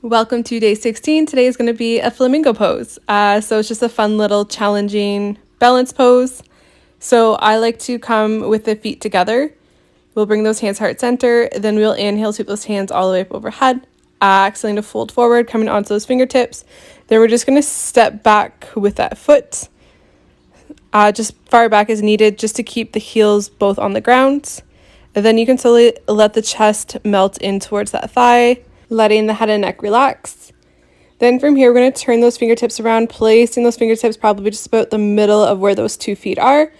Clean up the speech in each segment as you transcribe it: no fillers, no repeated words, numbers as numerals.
Welcome to day 16. Today is going to be a flamingo pose. So it's just a fun little challenging balance pose. So I like to come with the feet together. We'll bring those hands heart center. Then we'll inhale, sweep those hands all the way up overhead. Exhaling to fold forward, coming onto those fingertips. Then we're just going to step back with that foot. Just far back as needed, just to keep the heels both on the ground. And then you can slowly let the chest melt in towards that thigh, letting the head and neck relax. Then from here, we're going to turn those fingertips around, placing those fingertips probably just about the middle of where those 2 feet are.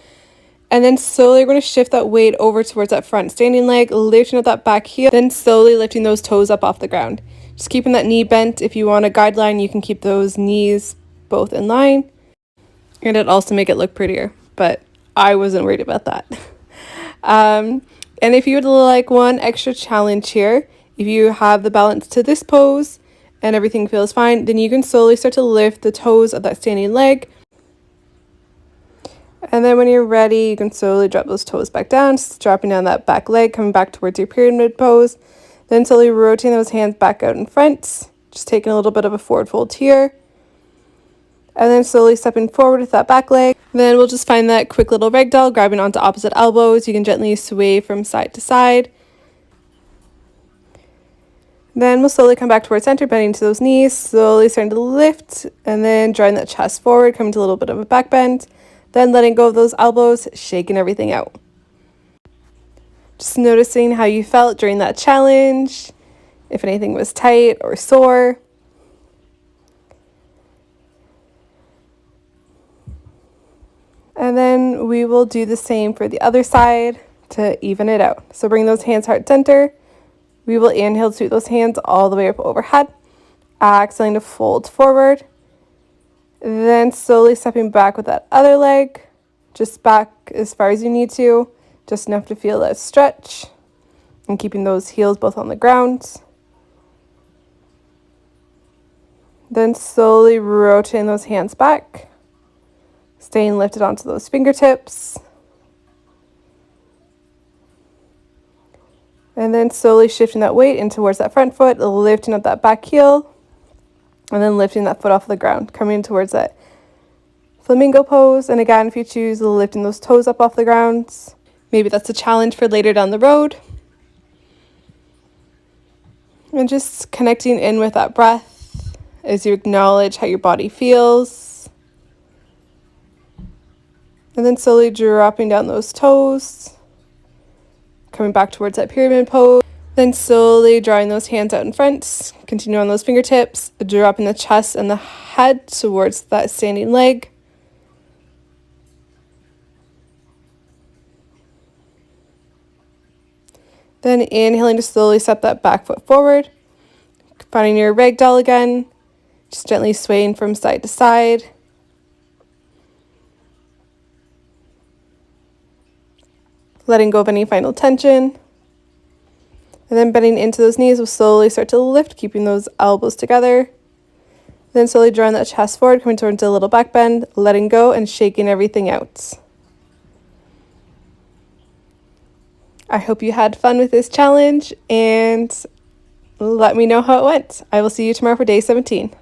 And then slowly we're going to shift that weight over towards that front standing leg, lifting up that back heel, then slowly lifting those toes up off the ground. Just keeping that knee bent. If you want a guideline, you can keep those knees both in line. And it'd also make it look prettier, but I wasn't worried about that. And if you would like one extra challenge here, if you have the balance to this pose and everything feels fine, then you can slowly start to lift the toes of that standing leg. And then when you're ready, you can slowly drop those toes back down, just dropping down that back leg, coming back towards your pyramid pose. Then slowly rotating those hands back out in front, just taking a little bit of a forward fold here. And then slowly stepping forward with that back leg. Then we'll just find that quick little ragdoll, grabbing onto opposite elbows. You can gently sway from side to side. Then we'll slowly come back towards center, bending to those knees, slowly starting to lift, and then drawing that chest forward, coming to a little bit of a back bend. Then letting go of those elbows, shaking everything out. Just noticing how you felt during that challenge, if anything was tight or sore. And then we will do the same for the other side to even it out. So bring those hands heart center. We will inhale, sweep those hands all the way up overhead. Exhaling to fold forward. Then slowly stepping back with that other leg. Just back as far as you need to. Just enough to feel that stretch. And keeping those heels both on the ground. Then slowly rotating those hands back. Staying lifted onto those fingertips. And then slowly shifting that weight in towards that front foot, lifting up that back heel, and then lifting that foot off the ground, coming towards that flamingo pose. And again, if you choose, lifting those toes up off the ground. Maybe that's a challenge for later down the road. And just connecting in with that breath as you acknowledge how your body feels. And then slowly dropping down those toes. Coming back towards that pyramid pose. Then slowly drawing those hands out in front. Continue on those fingertips. Dropping the chest and the head towards that standing leg. Then inhaling to slowly step that back foot forward. Finding your ragdoll again. Just gently swaying from side to side. Letting go of any final tension. And then bending into those knees, we'll slowly start to lift, keeping those elbows together. Then slowly drawing that chest forward, coming towards a little back bend, letting go and shaking everything out. I hope you had fun with this challenge and let me know how it went. I will see you tomorrow for day 17.